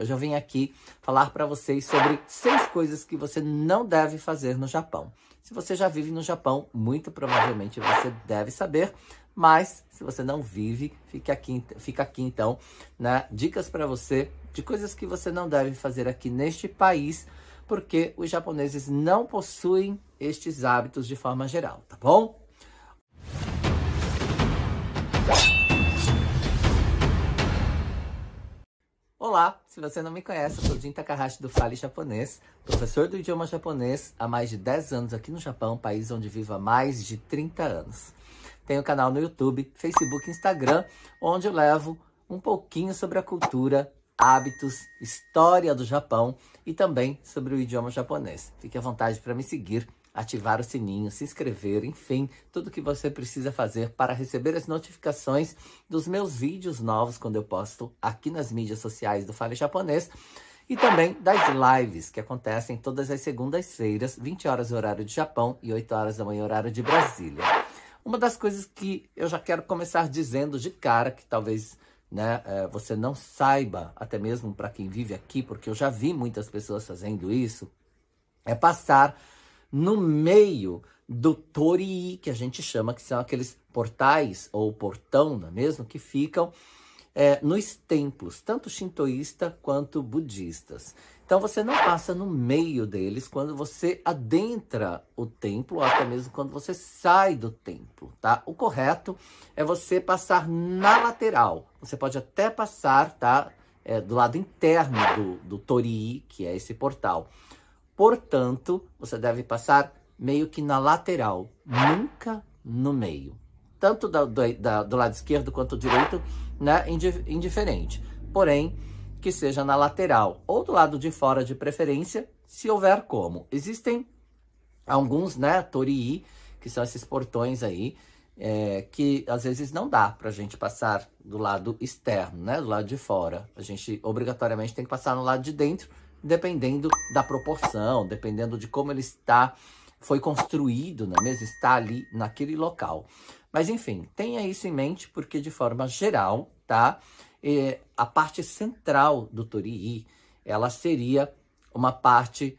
Hoje eu vim aqui falar para vocês sobre 6 coisas que você não deve fazer no Japão. Se você já vive no Japão, muito provavelmente você deve saber, mas se você não vive, fica aqui então, né, dicas para você de coisas que você não deve fazer aqui neste país, porque os japoneses não possuem estes hábitos de forma geral, tá bom? Olá, se você não me conhece, eu sou Jin Takahashi do Fale Japonês, professor do idioma japonês há mais de 10 anos aqui no Japão, país onde vivo há mais de 30 anos. Tenho canal no YouTube, Facebook e Instagram, onde eu levo um pouquinho sobre a cultura, hábitos, história do Japão e também sobre o idioma japonês. Fique à vontade para me seguir, ativar o sininho, se inscrever, enfim, tudo que você precisa fazer para receber as notificações dos meus vídeos novos quando eu posto aqui nas mídias sociais do Fale Japonês e também das lives que acontecem todas as segundas-feiras, 20 horas horário de Japão e 8 horas da manhã horário de Brasília. Uma das coisas que eu já quero começar dizendo de cara, que talvez você não saiba, até mesmo para quem vive aqui, porque eu já vi muitas pessoas fazendo isso, é passar no meio do torii, que a gente chama, que são aqueles portais ou portão, não é mesmo? Que ficam nos templos, tanto shintoísta quanto budistas. Então você não passa no meio deles quando você adentra o templo, ou até mesmo quando você sai do templo, tá? O correto é você passar na lateral. Você pode até passar, tá? Do lado interno do torii, que é esse portal. Portanto, você deve passar meio que na lateral, nunca no meio. Tanto do lado esquerdo quanto do direito, né, indiferente. Porém, que seja na lateral ou do lado de fora de preferência, se houver como. Existem alguns, né, torii, que são esses portões aí, que às vezes não dá pra gente passar do lado externo, né, do lado de fora. A gente obrigatoriamente tem que passar no lado de dentro, dependendo da proporção, dependendo de como ele foi construído, não é mesmo? Está ali naquele local. Mas enfim, tenha isso em mente, porque de forma geral, tá? A parte central do torii, ela seria uma parte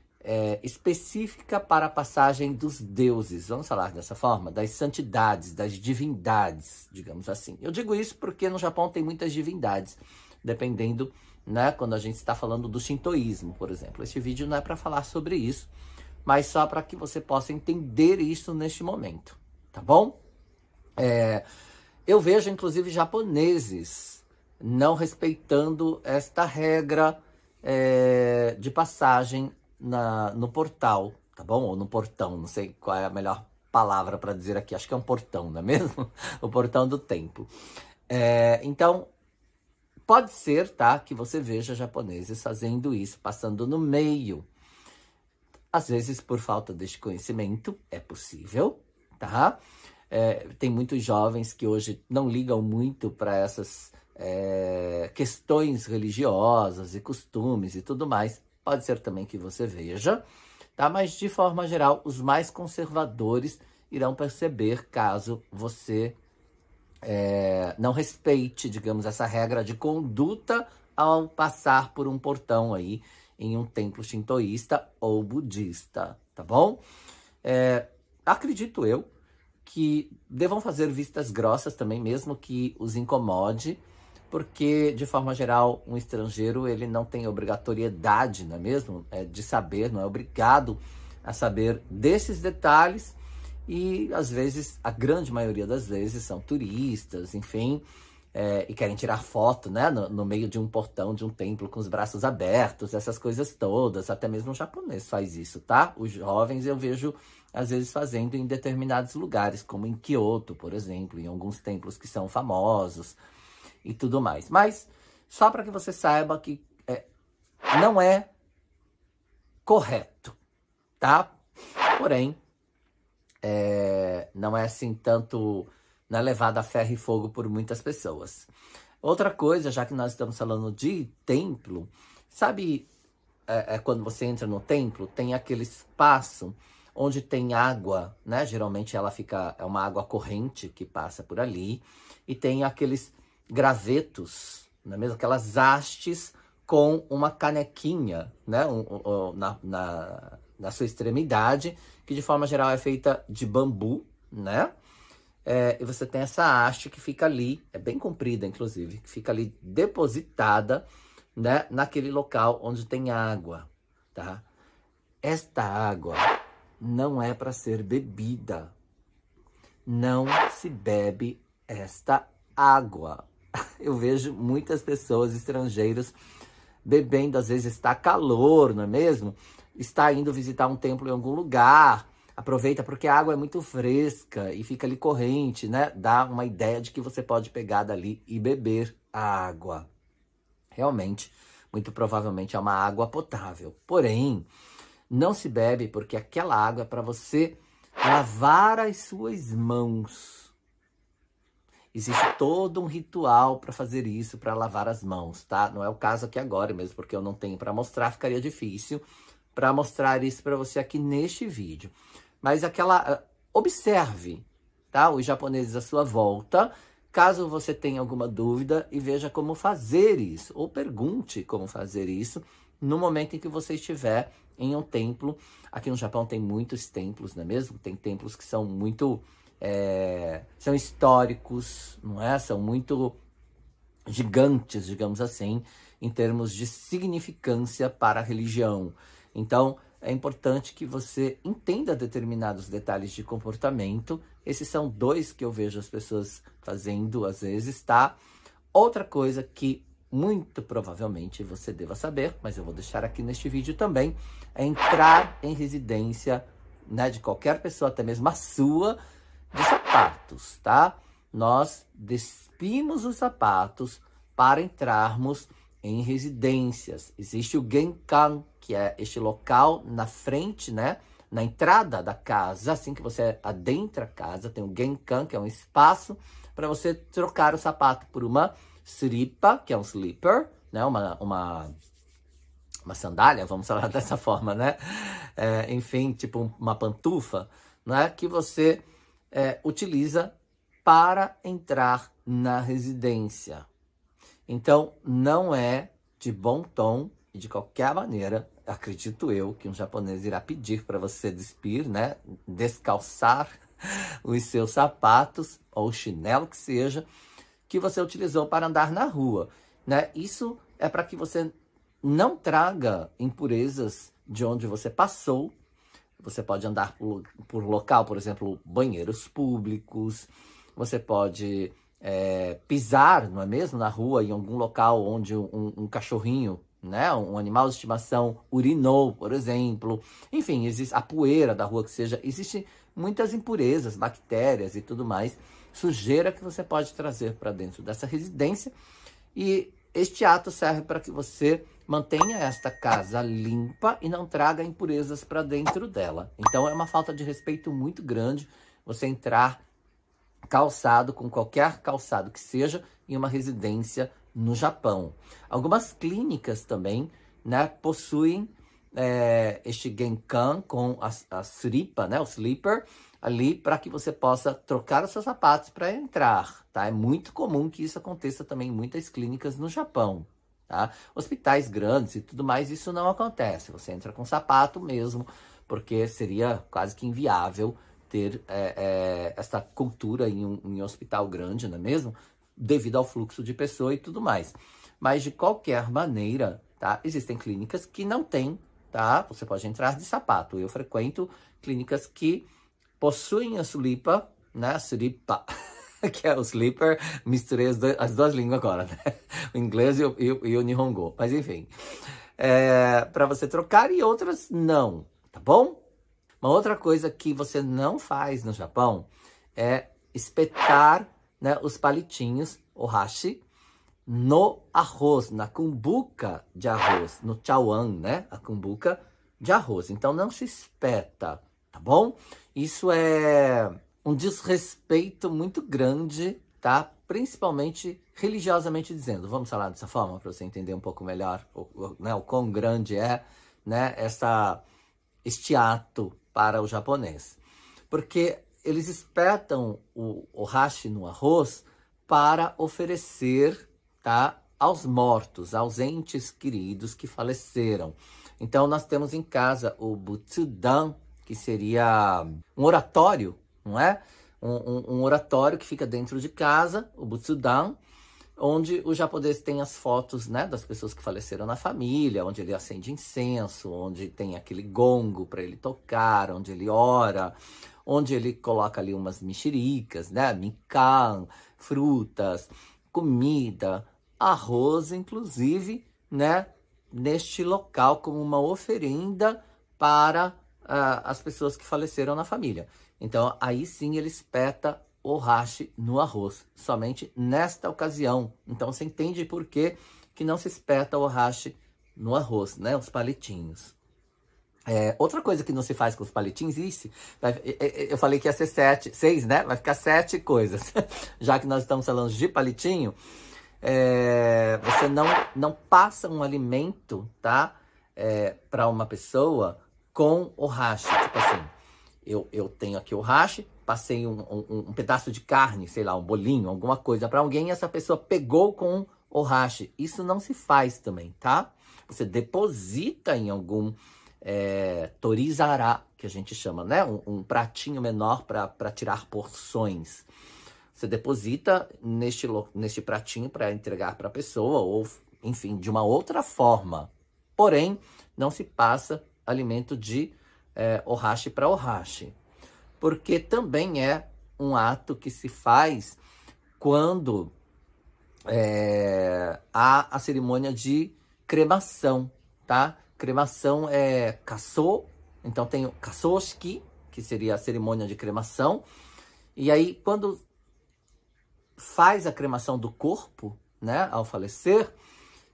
específica para a passagem dos deuses, vamos falar dessa forma, das santidades, das divindades, digamos assim. Eu digo isso porque no Japão tem muitas divindades, dependendo, né, quando a gente está falando do shintoísmo, por exemplo. Este vídeo não é para falar sobre isso, mas só para que você possa entender isso neste momento, tá bom? Eu vejo, inclusive, japoneses não respeitando esta regra de passagem no portal, tá bom? Ou no portão, não sei qual é a melhor palavra para dizer aqui, acho que é um portão, não é mesmo? O portão do templo. Então, pode ser, tá, que você veja japoneses fazendo isso, passando no meio. Às vezes, por falta deste conhecimento, é possível, tá? Tem muitos jovens que hoje não ligam muito para essas questões religiosas e costumes e tudo mais. Pode ser também que você veja, tá? Mas, de forma geral, os mais conservadores irão perceber caso você não respeite, digamos, essa regra de conduta ao passar por um portão aí em um templo shintoísta ou budista, tá bom? Acredito eu que devam fazer vistas grossas também, mesmo que os incomode, porque, de forma geral, um estrangeiro ele não tem obrigatoriedade, não é mesmo? De saber, não é obrigado a saber desses detalhes. E, às vezes, a grande maioria das vezes, são turistas, enfim, e querem tirar foto, né, no meio de um portão, de um templo, com os braços abertos, essas coisas todas. Até mesmo o japonês faz isso, tá? Os jovens eu vejo, às vezes, fazendo em determinados lugares, como em Kyoto, por exemplo, em alguns templos que são famosos e tudo mais. Mas, só para que você saiba que não é correto, tá? Porém, não é assim tanto, não é levado a ferro e fogo por muitas pessoas. Outra coisa, já que nós estamos falando de templo, sabe quando você entra no templo, tem aquele espaço onde tem água, né? Geralmente é uma água corrente que passa por ali, e tem aqueles gravetos, não é mesmo? Aquelas hastes com uma canequinha, né, na sua extremidade, que de forma geral é feita de bambu, né? E você tem essa haste que fica ali, é bem comprida, inclusive, que fica ali depositada, né, naquele local onde tem água, tá? Esta água não é para ser bebida. Não se bebe esta água. Eu vejo muitas pessoas estrangeiras bebendo, às vezes está calor, não é mesmo? Está indo visitar um templo em algum lugar, aproveita porque a água é muito fresca e fica ali corrente, né? Dá uma ideia de que você pode pegar dali e beber a água. Realmente, muito provavelmente é uma água potável. Porém, não se bebe porque aquela água é para você lavar as suas mãos. Existe todo um ritual para fazer isso, para lavar as mãos, tá? Não é o caso aqui agora mesmo, porque eu não tenho para mostrar, ficaria difícil para mostrar isso para você aqui neste vídeo. Mas observe, tá? Os japoneses à sua volta, caso você tenha alguma dúvida e veja como fazer isso, ou pergunte como fazer isso no momento em que você estiver em um templo. Aqui no Japão tem muitos templos, não é mesmo? Tem templos que são muito... são históricos, não é? São muito gigantes, digamos assim, em termos de significância para a religião. Então, é importante que você entenda determinados detalhes de comportamento. Esses são dois que eu vejo as pessoas fazendo às vezes, tá? Outra coisa que muito provavelmente você deva saber, mas eu vou deixar aqui neste vídeo também, é entrar em residência, né, de qualquer pessoa, até mesmo a sua, de sapatos, tá? Nós despimos os sapatos para entrarmos em residências. Existe o Genkan, que é este local na frente, né? Na entrada da casa, assim que você adentra a casa, tem o Genkan, que é um espaço para você trocar o sapato por uma suripa, que é um slipper, né? Uma sandália, vamos falar dessa forma, né? Enfim, tipo uma pantufa, né? Que você utiliza para entrar na residência. Então, não é de bom tom e de qualquer maneira, acredito eu, que um japonês irá pedir para você despir, né? Descalçar os seus sapatos, ou chinelo que seja, que você utilizou para andar na rua, né? Isso é para que você não traga impurezas de onde você passou. Você pode andar por local, por exemplo, banheiros públicos. Você pode pisar, não é mesmo, na rua, em algum local onde um cachorrinho, né, um animal de estimação urinou, por exemplo. Enfim, existe a poeira da rua que seja. Existem muitas impurezas, bactérias e tudo mais, sujeira que você pode trazer para dentro dessa residência. E este ato serve para que você mantenha esta casa limpa e não traga impurezas para dentro dela. Então é uma falta de respeito muito grande você entrar calçado, com qualquer calçado que seja, em uma residência no Japão. Algumas clínicas também, né, possuem este Genkan com a suripa, né, o slipper, ali para que você possa trocar os seus sapatos para entrar, tá? É muito comum que isso aconteça também em muitas clínicas no Japão, tá? Hospitais grandes e tudo mais, isso não acontece. Você entra com sapato mesmo, porque seria quase que inviável ter essa cultura em um hospital grande, não é mesmo? Devido ao fluxo de pessoa e tudo mais. Mas, de qualquer maneira, tá? Existem clínicas que não têm, tá? Você pode entrar de sapato. Eu frequento clínicas que possuem a suripa, né? Suripa, que é o slipper. Misturei as duas línguas agora, né? O inglês e o Nihongo. Mas, enfim. Para você trocar, e outras não, tá bom? Uma outra coisa que você não faz no Japão é espetar, né, os palitinhos, o hashi, no arroz, na cumbuca de arroz, no chawan, né, a cumbuca de arroz. Então não se espeta, tá bom? Isso é um desrespeito muito grande, tá? Principalmente religiosamente dizendo. Vamos falar dessa forma para você entender um pouco melhor né, o quão grande é, né, este ato para o japonês. Porque eles espetam o hashi no arroz para oferecer, tá, aos mortos, aos entes queridos que faleceram. Então, nós temos em casa o Butsudan, que seria um oratório, não é? Um oratório que fica dentro de casa, o Butsudan, onde o japonês tem as fotos, né, das pessoas que faleceram na família, onde ele acende incenso, onde tem aquele gongo para ele tocar, onde ele ora, onde ele coloca ali umas mexericas, né, mikan, frutas, comida, arroz, inclusive, né, neste local como uma oferenda para as pessoas que faleceram na família. Então, aí sim ele espeta o hashi no arroz, somente nesta ocasião. Então, você entende por que não se espeta o hashi no arroz, né? Os palitinhos. Outra coisa que não se faz com os palitinhos, eu falei que ia ser 6, né? Vai ficar 7 coisas. Já que nós estamos falando de palitinho, você não passa um alimento, tá? Para uma pessoa com o hashi. Tipo assim, eu tenho aqui o hashi, passei um pedaço de carne, sei lá, um bolinho, alguma coisa para alguém, e essa pessoa pegou com o hashi. Isso não se faz também, tá? Você deposita em algum torizará, que a gente chama, né? Um pratinho menor para tirar porções. Você deposita neste pratinho para entregar para a pessoa, ou, enfim, de uma outra forma. Porém, não se passa alimento de ohashi para ohashi. Porque também é um ato que se faz quando há a cerimônia de cremação, tá? Cremação é kaso, então tem o kasoshiki, que seria a cerimônia de cremação. E aí, quando faz a cremação do corpo, né, ao falecer,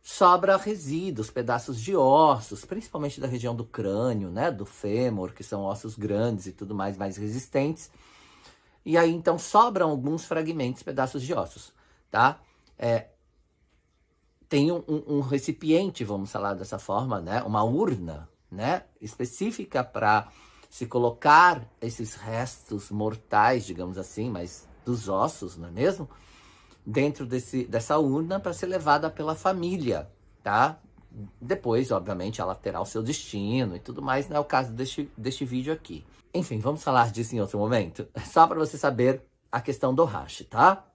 sobra resíduos, pedaços de ossos, principalmente da região do crânio, né, do fêmur, que são ossos grandes e tudo mais resistentes. E aí, então, sobram alguns fragmentos, pedaços de ossos, tá? Tem um recipiente, vamos falar dessa forma, né, uma urna, né, específica para se colocar esses restos mortais, digamos assim, mas dos ossos, não é mesmo? Dentro dessa urna para ser levada pela família, tá? Depois, obviamente, ela terá o seu destino e tudo mais, não é o caso deste vídeo aqui. Enfim, vamos falar disso em outro momento, só para você saber a questão do hashi, tá?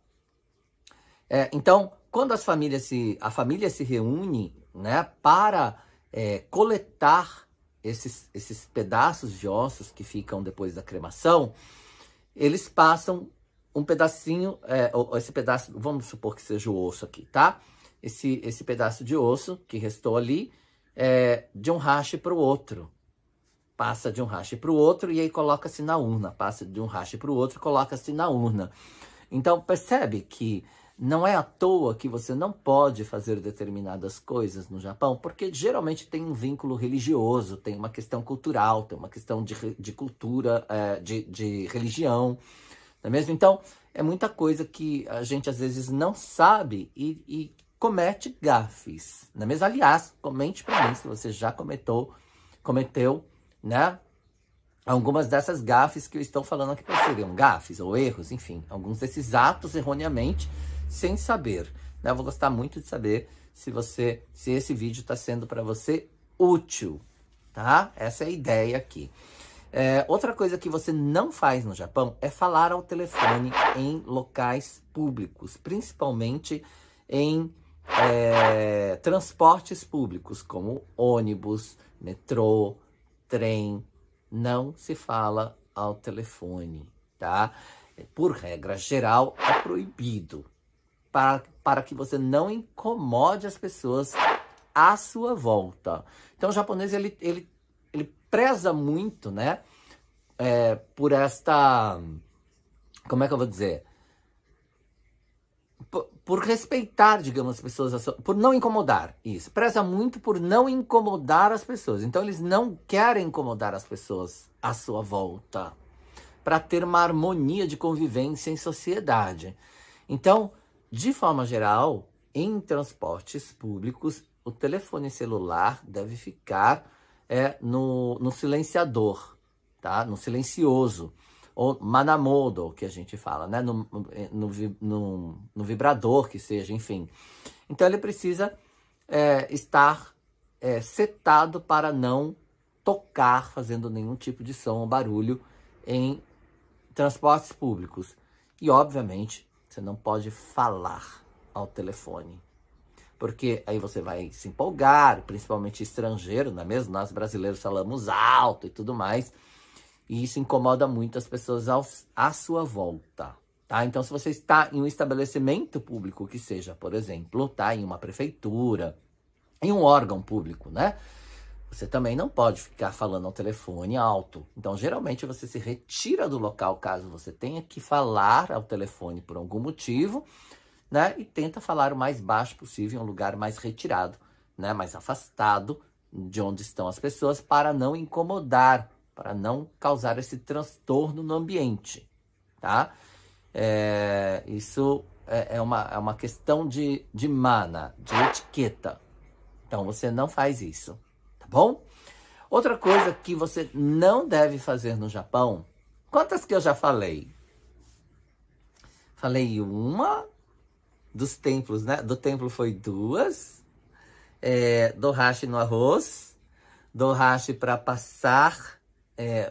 Então, quando a família se reúne, né, para coletar esses pedaços de ossos que ficam depois da cremação, eles passam um pedacinho, esse pedaço, vamos supor que seja o osso aqui, tá? Esse pedaço de osso que restou ali, de um hashi para o outro. Passa de um hashi para o outro e aí coloca-se na urna. Passa de um hashi para o outro e coloca-se na urna. Então, percebe que não é à toa que você não pode fazer determinadas coisas no Japão, porque geralmente tem um vínculo religioso, tem uma questão cultural, tem uma questão de cultura, de religião. Não é mesmo? Então, é muita coisa que a gente às vezes não sabe e comete gafes. Não é mesmo? Aliás, comente para mim se você já cometeu, né? Algumas dessas gafes que eu estou falando aqui seriam gafes ou erros, enfim. Alguns desses atos erroneamente, sem saber. Né? Eu vou gostar muito de saber se esse vídeo está sendo para você útil, tá? Essa é a ideia aqui. Outra coisa que você não faz no Japão é falar ao telefone em locais públicos, principalmente em transportes públicos, como ônibus, metrô, trem. Não se fala ao telefone, tá? Por regra geral, é proibido, para que você não incomode as pessoas à sua volta. Então, o japonês, ele preza muito, né, por esta, como é que eu vou dizer, por respeitar, digamos, as pessoas, por não incomodar, isso, preza muito por não incomodar as pessoas. Então, eles não querem incomodar as pessoas à sua volta, para ter uma harmonia de convivência em sociedade. Então, de forma geral, em transportes públicos, o telefone celular deve ficar no silenciador, tá? No silencioso, ou manamodo, que a gente fala, né? No vibrador, que seja, enfim. Então ele precisa estar setado para não tocar, fazendo nenhum tipo de som ou barulho em transportes públicos. E, obviamente, você não pode falar ao telefone, porque aí você vai se empolgar, principalmente estrangeiro, não é mesmo? Nós brasileiros falamos alto e tudo mais, e isso incomoda muito as pessoas à sua volta, tá? Então, se você está em um estabelecimento público que seja, por exemplo, tá, em uma prefeitura, em um órgão público, né? Você também não pode ficar falando ao telefone alto. Então, geralmente, você se retira do local caso você tenha que falar ao telefone por algum motivo, né? E tenta falar o mais baixo possível, em um lugar mais retirado, né? Mais afastado de onde estão as pessoas, para não incomodar, para não causar esse transtorno no ambiente, tá? Isso é uma questão de mana, de etiqueta. Então, você não faz isso. Tá bom? Outra coisa que você não deve fazer no Japão, quantas que eu já falei? Falei uma, dos templos, né? Do templo foi duas, do hashi no arroz, do hashi para passar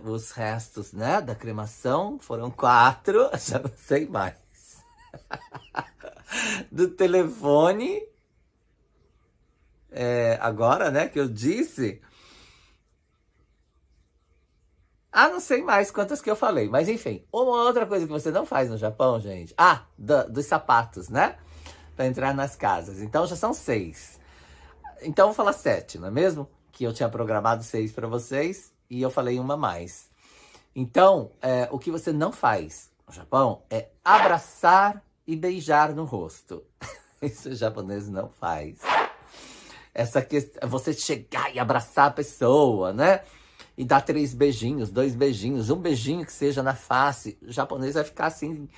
os restos, né, da cremação, foram 4, já não sei mais. Do telefone, agora, né, que eu disse. Não sei mais quantas que eu falei, mas enfim. Uma outra coisa que você não faz no Japão, gente. Dos sapatos, né? Para entrar nas casas. Então já são 6. Então vou falar 7, não é mesmo? Que eu tinha programado 6 para vocês e eu falei uma a mais. Então, o que você não faz no Japão é abraçar e beijar no rosto. Isso o japonês não faz. Essa questão, você chegar e abraçar a pessoa, né? E dar 3 beijinhos, 2 beijinhos, um beijinho que seja na face. O japonês vai ficar assim,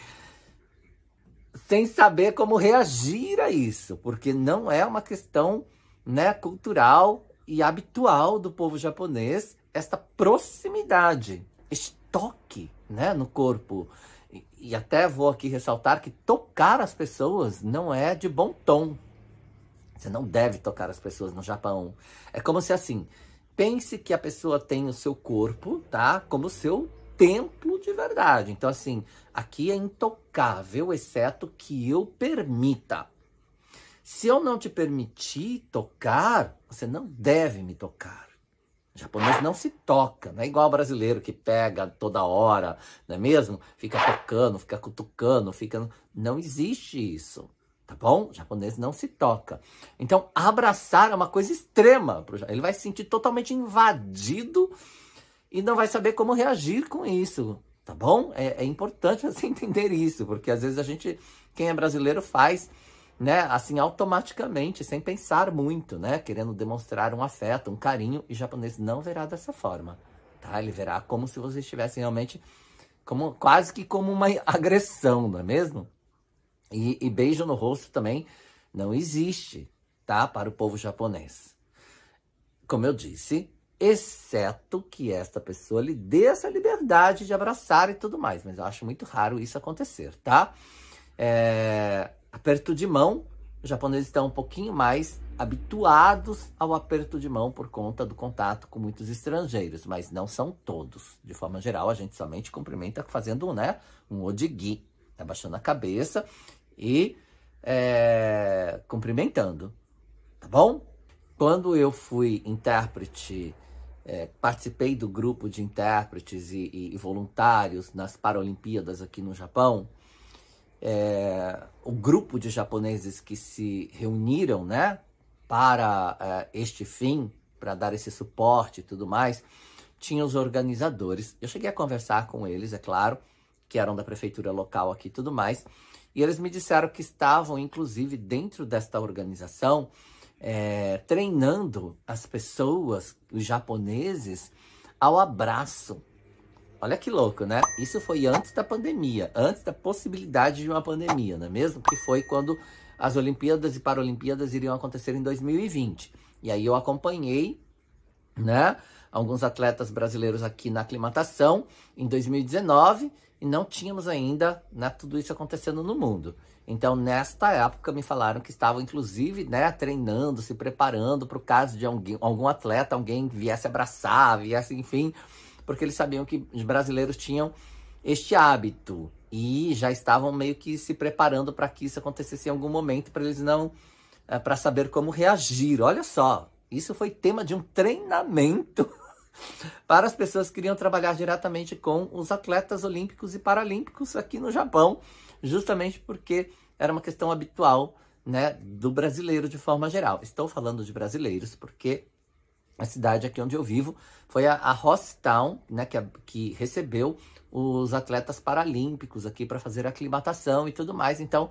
sem saber como reagir a isso, porque não é uma questão, né, cultural e habitual do povo japonês, essa proximidade, esse toque, né, no corpo. E até vou aqui ressaltar que tocar as pessoas não é de bom tom. Você não deve tocar as pessoas no Japão. É como se assim, pense que a pessoa tem o seu corpo, tá? Como o seu templo de verdade. Então assim, aqui é intocável, exceto que eu permita. Se eu não te permitir tocar, você não deve me tocar. O japonês não se toca, não é igual ao brasileiro que pega toda hora, não é mesmo? Fica tocando, fica cutucando, fica... Não existe isso. Tá bom? O japonês não se toca. Então, abraçar é uma coisa extrema. Ele vai se sentir totalmente invadido e não vai saber como reagir com isso. Tá bom? É importante você entender isso, porque às vezes a gente, quem é brasileiro, faz, né, assim, automaticamente, sem pensar muito, né? Querendo demonstrar um afeto, um carinho, e o japonês não verá dessa forma. Tá? Ele verá como se você estivesse realmente, quase que como uma agressão, não é mesmo? E beijo no rosto também não existe, tá? Para o povo japonês. Como eu disse, exceto que esta pessoa lhe dê essa liberdade de abraçar e tudo mais. Mas eu acho muito raro isso acontecer, tá? Aperto de mão, os japoneses estão um pouquinho mais habituados ao aperto de mão por conta do contato com muitos estrangeiros. Mas não são todos. De forma geral, a gente somente cumprimenta fazendo, né, um odigi, abaixando a cabeça e cumprimentando, tá bom? Quando eu fui intérprete, participei do grupo de intérpretes e voluntários nas Paralimpíadas aqui no Japão, o grupo de japoneses que se reuniram, né, para este fim, para dar esse suporte e tudo mais, tinha os organizadores. Eu cheguei a conversar com eles, é claro, que eram da prefeitura local aqui e tudo mais, e eles me disseram que estavam, inclusive, dentro desta organização, treinando as pessoas, os japoneses, ao abraço. Olha que louco, né? Isso foi antes da pandemia, antes da possibilidade de uma pandemia, não é mesmo? Que foi quando as Olimpíadas e Paralimpíadas iriam acontecer em 2020. E aí eu acompanhei, né, alguns atletas brasileiros aqui na aclimatação em 2019 e não tínhamos ainda, né, tudo isso acontecendo no mundo. Então, nesta época, me falaram que estavam, inclusive, né, treinando, se preparando para o caso de algum atleta, alguém viesse abraçar, viesse, enfim, porque eles sabiam que os brasileiros tinham este hábito e já estavam meio que se preparando para que isso acontecesse em algum momento, para eles não, para saber como reagir. Olha só, isso foi tema de um treinamento para as pessoas que queriam trabalhar diretamente com os atletas olímpicos e paralímpicos aqui no Japão, justamente porque era uma questão habitual, né, do brasileiro de forma geral. Estou falando de brasileiros porque a cidade aqui onde eu vivo foi a Host Town, né, que recebeu os atletas paralímpicos aqui para fazer aclimatação e tudo mais. Então,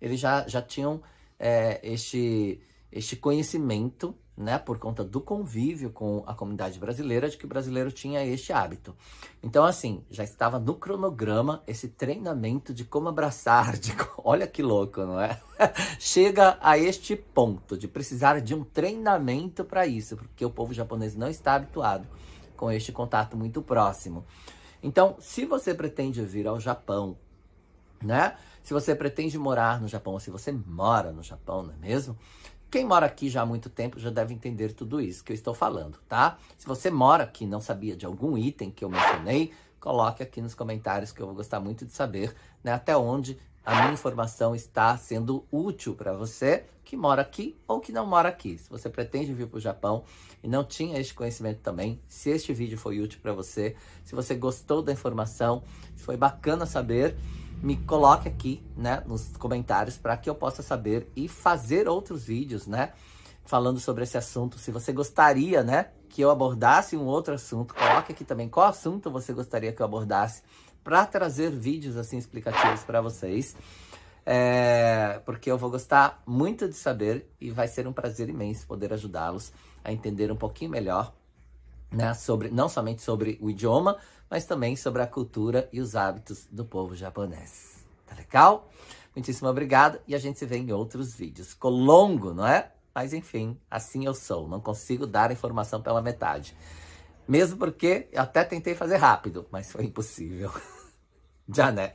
eles já tinham este conhecimento, né, por conta do convívio com a comunidade brasileira, de que o brasileiro tinha este hábito. Então, assim, já estava no cronograma esse treinamento de como abraçar, olha que louco, não é? Chega a este ponto de precisar de um treinamento para isso, porque o povo japonês não está habituado com este contato muito próximo. Então, se você pretende vir ao Japão, né? Se você pretende morar no Japão, ou se você mora no Japão, não é mesmo? Quem mora aqui já há muito tempo já deve entender tudo isso que eu estou falando, tá? Se você mora aqui e não sabia de algum item que eu mencionei, coloque aqui nos comentários que eu vou gostar muito de saber, né, até onde a minha informação está sendo útil para você que mora aqui ou que não mora aqui. Se você pretende vir para o Japão e não tinha este conhecimento também, se este vídeo foi útil para você, se você gostou da informação, se foi bacana saber, me coloque aqui, né, nos comentários para que eu possa saber e fazer outros vídeos, né, falando sobre esse assunto. Se você gostaria, né, que eu abordasse um outro assunto, coloque aqui também qual assunto você gostaria que eu abordasse para trazer vídeos assim explicativos para vocês, porque eu vou gostar muito de saber e vai ser um prazer imenso poder ajudá-los a entender um pouquinho melhor, né, não somente sobre o idioma, mas também sobre a cultura e os hábitos do povo japonês. Tá legal? Muitíssimo obrigado e a gente se vê em outros vídeos. Ficou longo, não é? Mas enfim, assim eu sou. Não consigo dar a informação pela metade. Mesmo porque eu até tentei fazer rápido, mas foi impossível. Já, né?